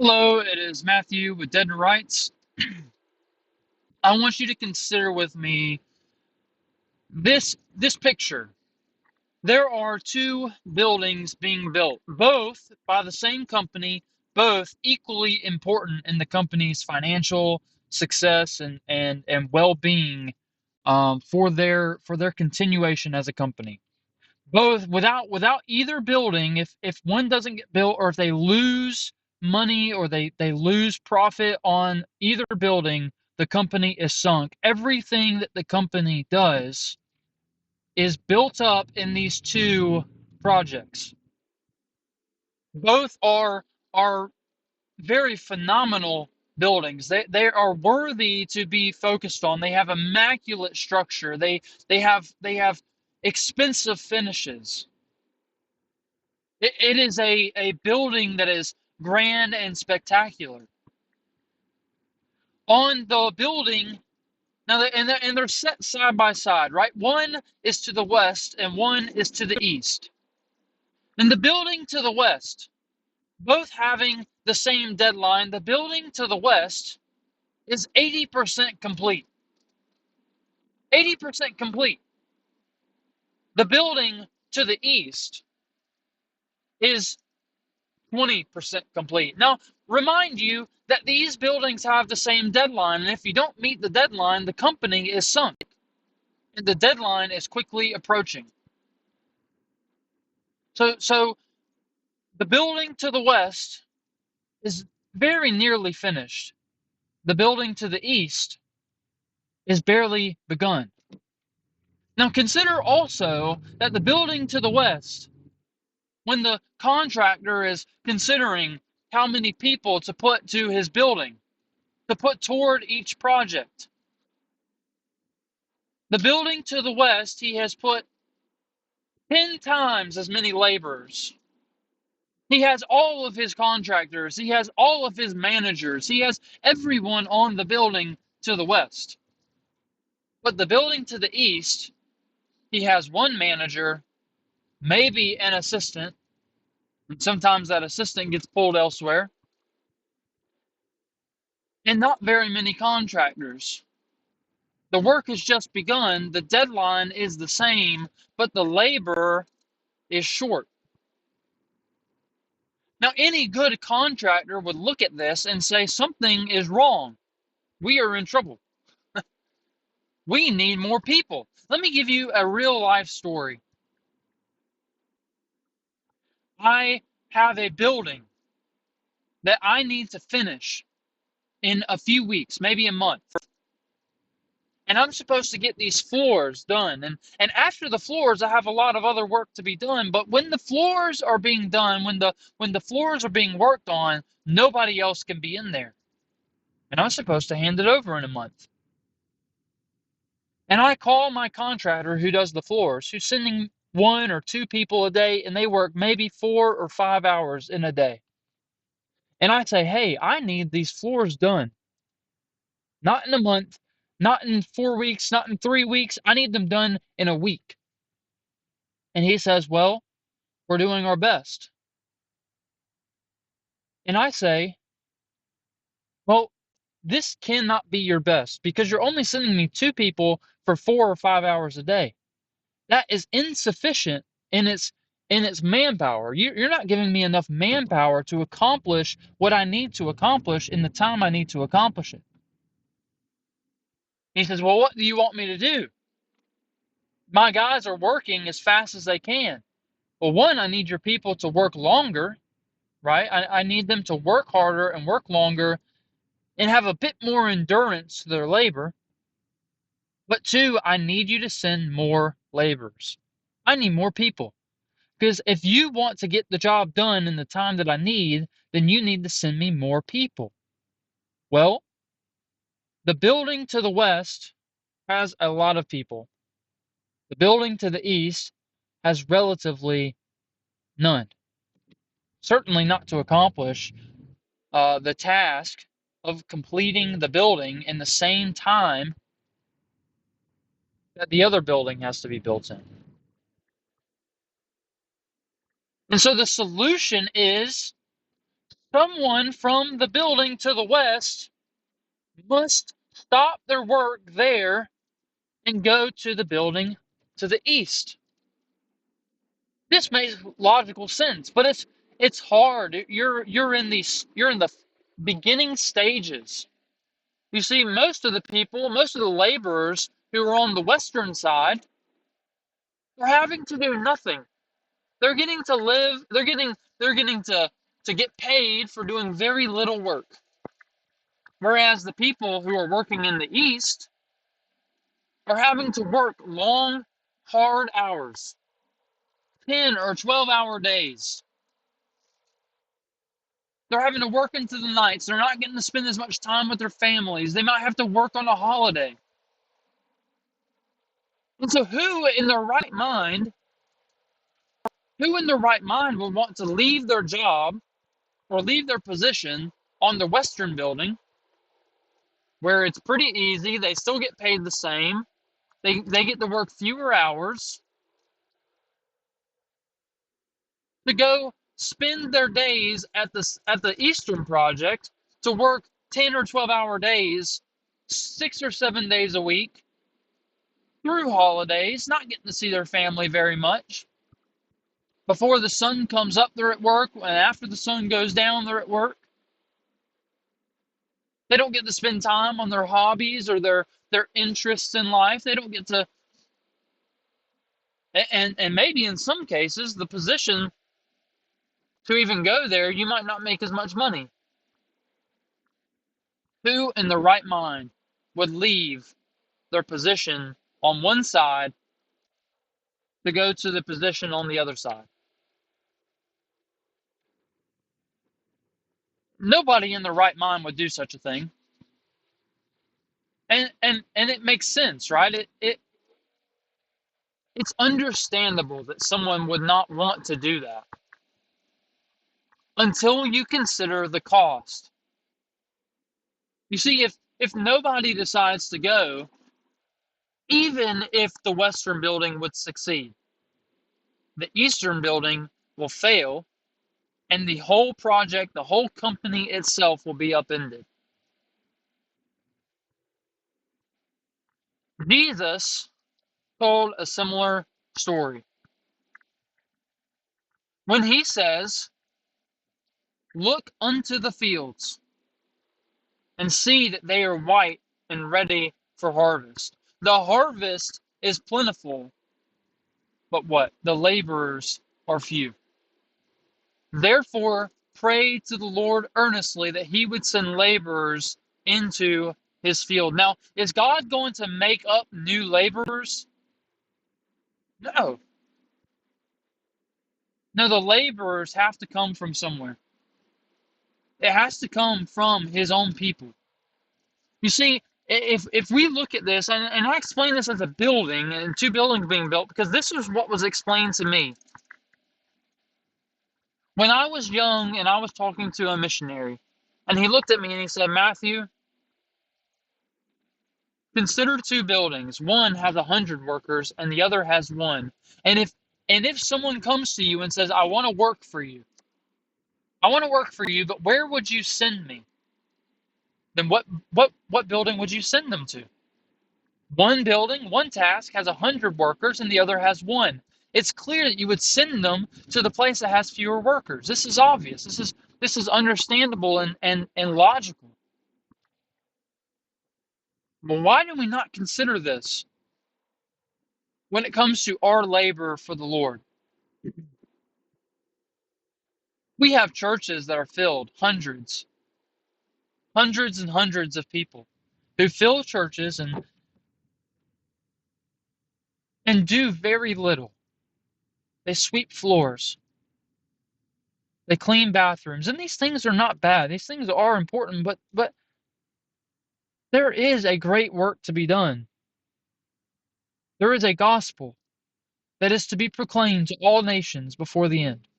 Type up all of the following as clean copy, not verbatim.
Hello, it is Matthew with Dead to Rights. I want you to consider with me this picture. There are two buildings being built, both by the same company, both equally important in the company's financial success and well-being for their continuation as a company. Both without either building, if one doesn't get built or if they lose money or they lose profit on either building, the company is sunk. Everything that the company does is built up in these two projects. Both are very phenomenal buildings. They are worthy to be focused on. They have immaculate structure. They have expensive finishes. It is a building that is grand and spectacular. On the building, now, they're set side by side, right? One is to the west and one is to the east. And the building to the west, both having the same deadline, the building to the west is 80% complete. 80% complete. The building to the east is 20% complete. Now, remind you that these buildings have the same deadline, and if you don't meet the deadline, the company is sunk, and the deadline is quickly approaching. So the building to the west is very nearly finished. The building to the east is barely begun. Now, consider also that the building to the west, when the contractor is considering how many people to put to his building, to put toward each project. The building to the west, he has put 10 times as many laborers. He has all of his contractors. He has all of his managers. He has everyone on the building to the west. But the building to the east, he has one manager, maybe an assistant, and sometimes that assistant gets pulled elsewhere, and not very many contractors. The work has just begun, the deadline is the same, but the labor is short. Now, any good contractor would look at this and say something is wrong. We are in trouble. We need more people. Let me give you a real life story. I have a building that I need to finish in a few weeks, maybe a month. And I'm supposed to get these floors done. And after the floors, I have a lot of other work to be done. But when the floors are being done, when the floors are being worked on, nobody else can be in there. And I'm supposed to hand it over in a month. And I call my contractor who does the floors, who's sending one or two people a day, and they work maybe 4 or 5 hours in a day. And I say, hey, I need these floors done. Not in a month, not in 4 weeks, not in 3 weeks. I need them done in a week. And he says, well, we're doing our best. And I say, well, this cannot be your best because you're only sending me two people for 4 or 5 hours a day. That is insufficient in its manpower. You're not giving me enough manpower to accomplish what I need to accomplish in the time I need to accomplish it. He says, well, what do you want me to do? My guys are working as fast as they can. Well, one, I need your people to work longer, right? I need them to work harder and work longer and have a bit more endurance to their labor. But two, I need you to send more laborers. I need more people. Because if you want to get the job done in the time that I need, then you need to send me more people. Well, the building to the west has a lot of people. The building to the east has relatively none. Certainly not to accomplish the task of completing the building in the same time that the other building has to be built in. And so the solution is Someone from the building to the west must stop their work there and go to the building to the east. This makes logical sense, but it's hard. You're in the beginning stages. You see, most of the people, most of the laborers who are on the western side are having to do nothing. They're getting to live, they're getting to get paid for doing very little work. Whereas the people who are working in the east are having to work long, hard hours, 10 or 12-hour days. They're having to work into the nights. They're not getting to spend as much time with their families. They might have to work on a holiday. And so who in their right mind would want to leave their job or leave their position on the Western building where it's pretty easy, they still get paid the same, they get to work fewer hours, to go spend their days at the Eastern project to work 10 or 12-hour days, 6 or 7 days a week through holidays, not getting to see their family very much. Before the sun comes up, they're at work, and after the sun goes down, they're at work. They don't get to spend time on their hobbies or their interests in life. They don't get to, and maybe in some cases, the position to even go there, you might not make as much money. Who in the right mind would leave their position on one side to go to the position on the other side? Nobody in their right mind would do such a thing. And it makes sense, right? It's understandable that someone would not want to do that until you consider the cost. You see, if nobody decides to go, even if the Western building would succeed, the Eastern building will fail, and the whole project, the whole company itself will be upended. Jesus told a similar story when he says, "Look unto the fields and see that they are white and ready for harvest. The harvest is plentiful, but what? The laborers are few. Therefore, pray to the Lord earnestly that he would send laborers into his field." Now, is God going to make up new laborers? No. No, the laborers have to come from somewhere. It has to come from his own people. You see, if we look at this, and I explain this as a building and two buildings being built, because this is what was explained to me. When I was young and I was talking to a missionary, and he looked at me and he said, "Matthew, consider two buildings. One has 100 workers and the other has one. And if someone comes to you and says, I want to work for you, but where would you send me? Then what building would you send them to? One building, one task has 100 workers and the other has one. It's clear that you would send them to the place that has fewer workers. This is obvious. This is understandable and logical. But why do we not consider this when it comes to our labor for the Lord? We have churches that are filled, hundreds and hundreds of people who fill churches and do very little. They sweep floors. They clean bathrooms. And these things are not bad. These things are important, but there is a great work to be done. There is a gospel that is to be proclaimed to all nations before the end.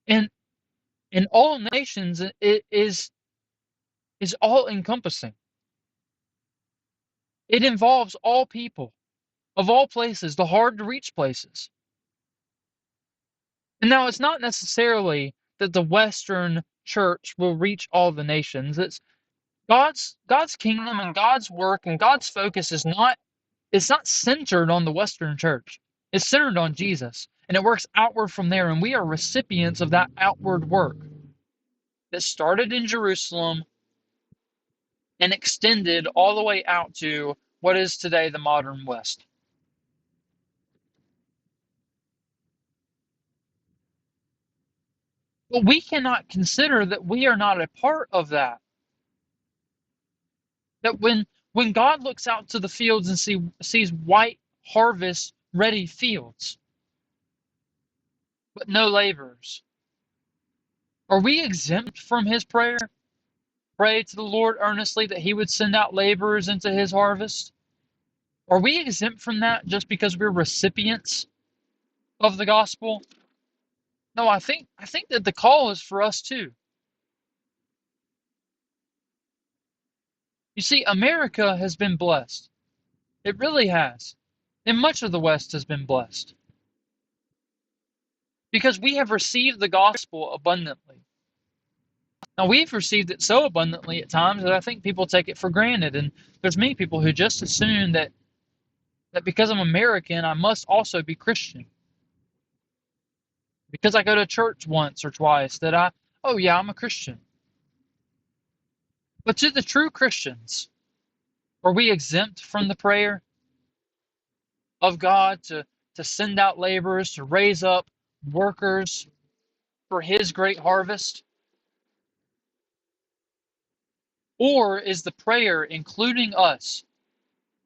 And in all nations, it is all encompassing. It involves all people of all places, the hard to reach places. And now it's not necessarily that the Western church will reach all the nations. It's God's kingdom and God's work and God's focus is not, it's not centered on the Western church. It's centered on Jesus. And it works outward from there, and we are recipients of that outward work that started in Jerusalem and extended all the way out to what is today the modern West. But we cannot consider that we are not a part of that. That when God looks out to the fields and sees white harvest ready fields, but no laborers, are we exempt from his prayer? Pray to the Lord earnestly that he would send out laborers into his harvest? Are we exempt from that just because we're recipients of the gospel? No, I think that the call is for us too. You see, America has been blessed. It really has. And much of the West has been blessed because we have received the gospel abundantly. Now, we've received it so abundantly at times that I think people take it for granted. And there's many people who just assume that because I'm American, I must also be Christian. Because I go to church once or twice, oh yeah, I'm a Christian. But to the true Christians, are we exempt from the prayer of God to send out laborers, to raise up workers for his great harvest? Or is the prayer including us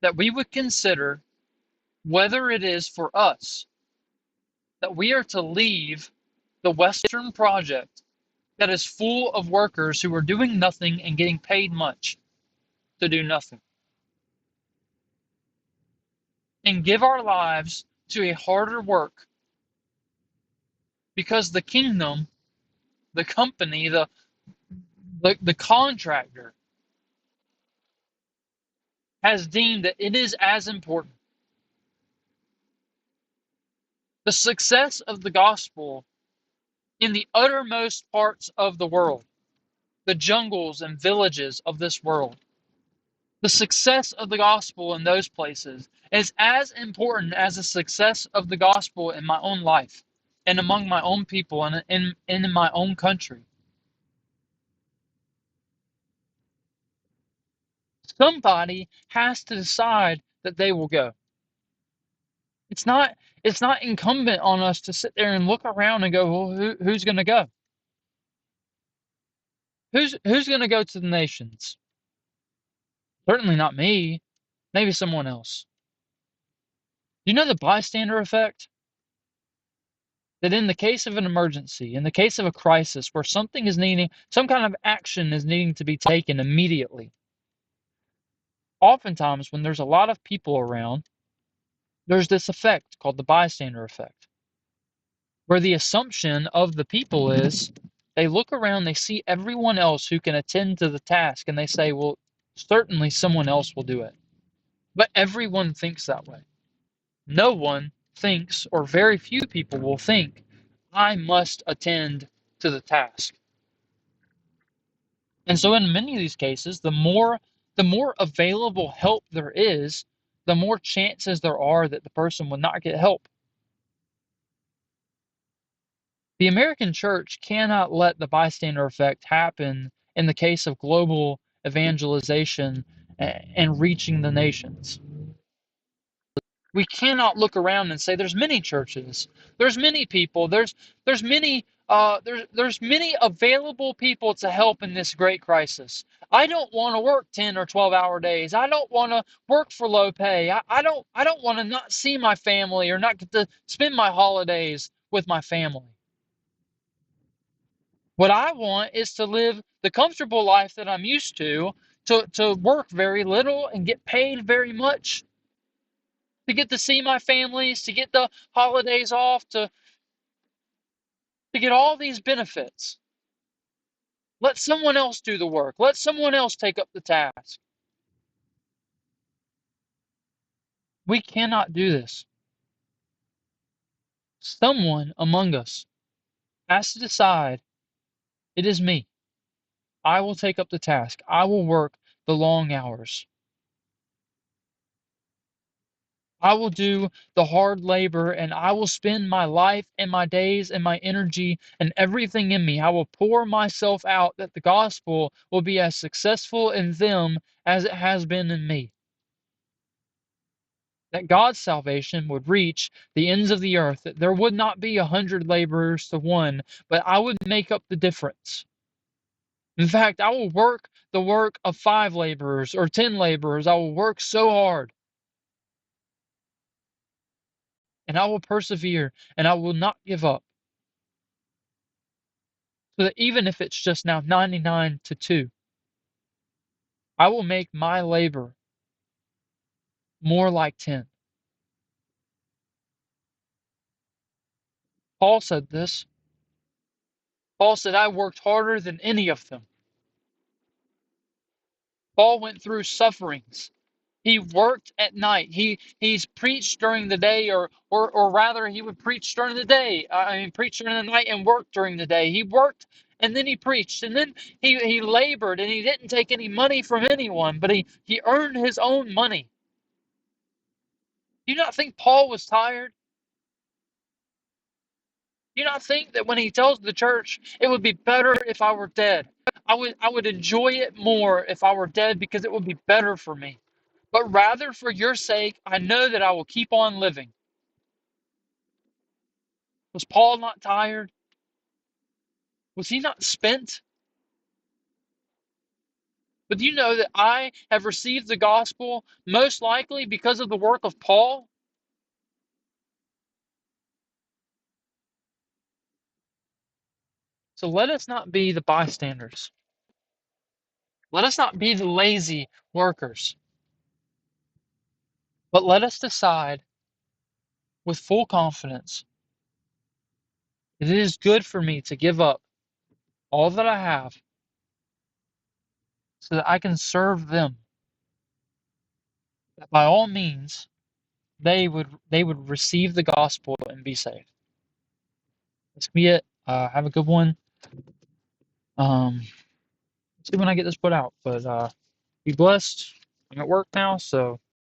that we would consider whether it is for us that we are to leave the Western project that is full of workers who are doing nothing and getting paid much to do nothing, and give our lives to a harder work because the kingdom, the company, the contractor has deemed that it is as important. The success of the gospel in the uttermost parts of the world, the jungles and villages of this world, the success of the gospel in those places is as important as the success of the gospel in my own life and among my own people and in my own country. Somebody has to decide that they will go. It's not it's not incumbent on us to sit there and look around and go, well, who's going to go? Who's going to go to the nations? Certainly not me. Maybe someone else. You know the bystander effect? That in the case of an emergency, in the case of a crisis where something is needing, some kind of action is needing to be taken immediately, oftentimes when there's a lot of people around, there's this effect called the bystander effect, where the assumption of the people is they look around, they see everyone else who can attend to the task, and they say, well, certainly someone else will do it. But everyone thinks that way. No one thinks, or very few people will think, I must attend to the task. And so in many of these cases, the more available help there is, the more chances there are that the person will not get help. The American church cannot let the bystander effect happen in the case of global evangelization and reaching the nations. We cannot look around and say there's many churches, there's many people, there's many available people to help in this great crisis. I don't want to work 10 or 12-hour days. I don't want to work for low pay. I don't want to not see my family or not get to spend my holidays with my family. What I want is to live the comfortable life that I'm used to work very little and get paid very much, to get to see my families, to get the holidays off, to get all these benefits. Let someone else do the work. Let someone else take up the task. We cannot do this. Someone among us has to decide It is me. I will take up the task. I will work the long hours. I will do the hard labor, and I will spend my life and my days and my energy and everything in me. I will pour myself out that the gospel will be as successful in them as it has been in me. That God's salvation would reach the ends of the earth, that there would not be 100 laborers to one, but I would make up the difference. In fact, I will work the work of 5 laborers or 10 laborers. I will work so hard, and I will persevere, and I will not give up. So that even if it's just now 99 to 2, I will make my labor more like 10. Paul said this. Paul said, I worked harder than any of them. Paul went through sufferings. He worked at night. He's preached during the day, or rather, he would preach during the day. Preach during the night and work during the day. He worked and then he preached, and then he labored, and he didn't take any money from anyone, but he earned his own money. Do you not think Paul was tired? Do you not think that when he tells the church, it would be better if I were dead? I would enjoy it more if I were dead because it would be better for me. But rather for your sake, I know that I will keep on living. Was Paul not tired? Was he not spent? But do you know that I have received the gospel most likely because of the work of Paul? So let us not be the bystanders. Let us not be the lazy workers. But let us decide with full confidence that it is good for me to give up all that I have so that I can serve them. That by all means they would receive the gospel and be saved. That's be it. Have a good one. See when I get this put out. But be blessed. I'm at work now, so